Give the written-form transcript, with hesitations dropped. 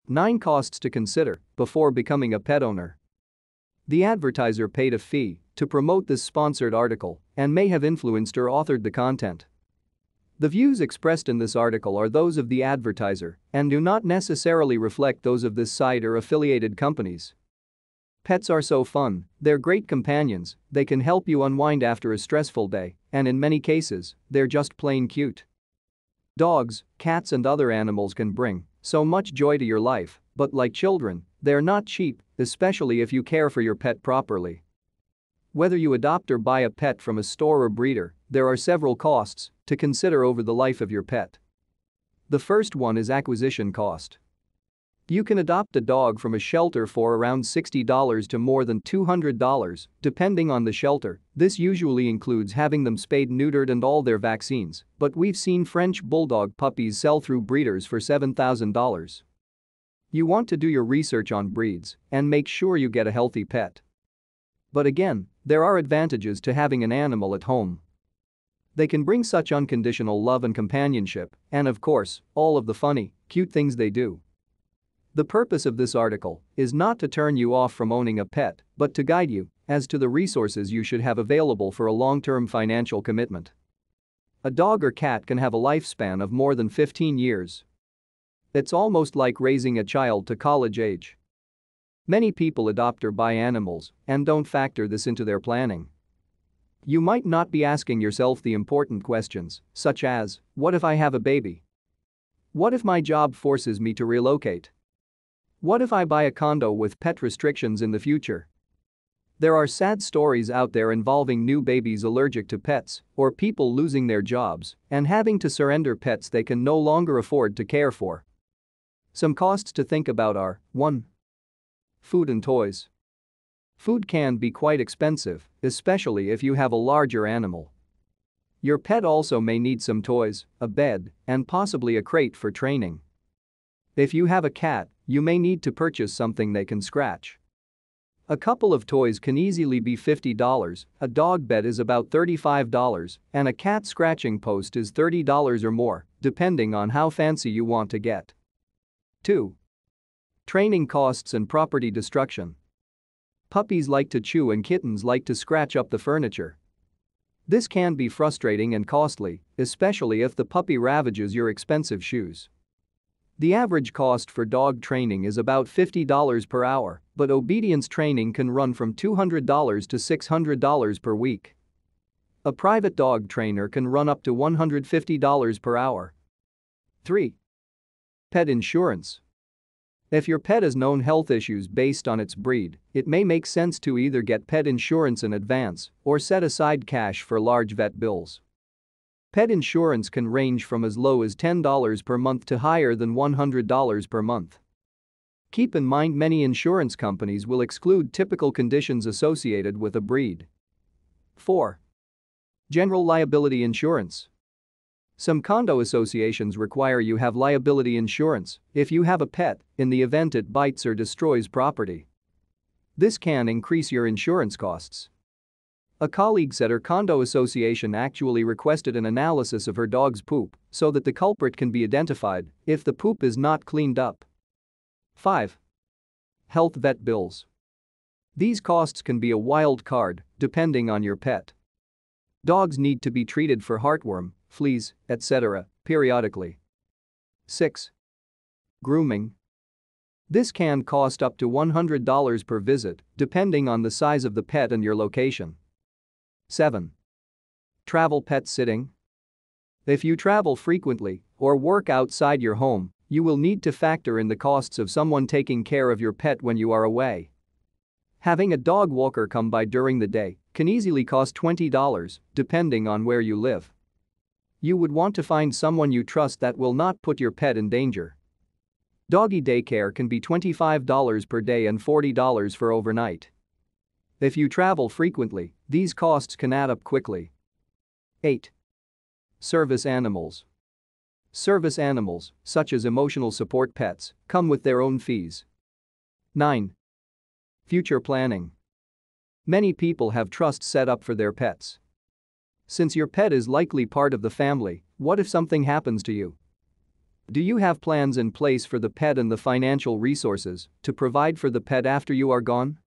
9 costs to consider before becoming a pet owner. The advertiser paid a fee to promote this sponsored article and may have influenced or authored the content. The views expressed in this article are those of the advertiser and do not necessarily reflect those of this site or affiliated companies. Pets are so fun, they're great companions, they can help you unwind after a stressful day, and in many cases, they're just plain cute. Dogs, cats and other animals can bring so much joy to your life, but like children, they're not cheap, especially if you care for your pet properly. Whether you adopt or buy a pet from a store or breeder, there are several costs to consider over the life of your pet. The first one is acquisition cost. You can adopt a dog from a shelter for around $60 to more than $200, depending on the shelter. This usually includes having them spayed, neutered and all their vaccines, but we've seen French Bulldog puppies sell through breeders for $7,000. You want to do your research on breeds and make sure you get a healthy pet. But again, there are advantages to having an animal at home. They can bring such unconditional love and companionship, and of course, all of the funny, cute things they do. The purpose of this article is not to turn you off from owning a pet, but to guide you as to the resources you should have available for a long-term financial commitment. A dog or cat can have a lifespan of more than 15 years. It's almost like raising a child to college age. Many people adopt or buy animals and don't factor this into their planning. You might not be asking yourself the important questions, such as, what if I have a baby? What if my job forces me to relocate? What if I buy a condo with pet restrictions in the future? There are sad stories out there involving new babies allergic to pets or people losing their jobs and having to surrender pets they can no longer afford to care for. Some costs to think about are: 1. Food and toys. Food can be quite expensive, especially if you have a larger animal. Your pet also may need some toys, a bed, and possibly a crate for training. If you have a cat, you may need to purchase something they can scratch. A couple of toys can easily be $50, a dog bed is about $35, and a cat scratching post is $30 or more, depending on how fancy you want to get. 2. Training costs and property destruction. Puppies like to chew and kittens like to scratch up the furniture. This can be frustrating and costly, especially if the puppy ravages your expensive shoes. The average cost for dog training is about $50 per hour, but obedience training can run from $200 to $600 per week. A private dog trainer can run up to $150 per hour. 3. Pet insurance. If your pet has known health issues based on its breed, it may make sense to either get pet insurance in advance or set aside cash for large vet bills. Pet insurance can range from as low as $10 per month to higher than $100 per month. Keep in mind many insurance companies will exclude typical conditions associated with a breed. 4. General liability insurance. Some condo associations require you have liability insurance if you have a pet in the event it bites or destroys property. This can increase your insurance costs. A colleague said her condo association actually requested an analysis of her dog's poop so that the culprit can be identified if the poop is not cleaned up. 5. Health vet bills. These costs can be a wild card depending on your pet. Dogs need to be treated for heartworm, fleas, etc. periodically. 6. Grooming. This can cost up to $100 per visit depending on the size of the pet and your location. 7. Travel pet sitting. If you travel frequently or work outside your home, you will need to factor in the costs of someone taking care of your pet when you are away. Having a dog walker come by during the day can easily cost $20, depending on where you live. You would want to find someone you trust that will not put your pet in danger. Doggy daycare can be $25 per day and $40 for overnight. If you travel frequently, these costs can add up quickly. 8. Service animals. Service animals, such as emotional support pets, come with their own fees. 9. Future planning. Many people have trusts set up for their pets. Since your pet is likely part of the family, what if something happens to you? Do you have plans in place for the pet and the financial resources to provide for the pet after you are gone?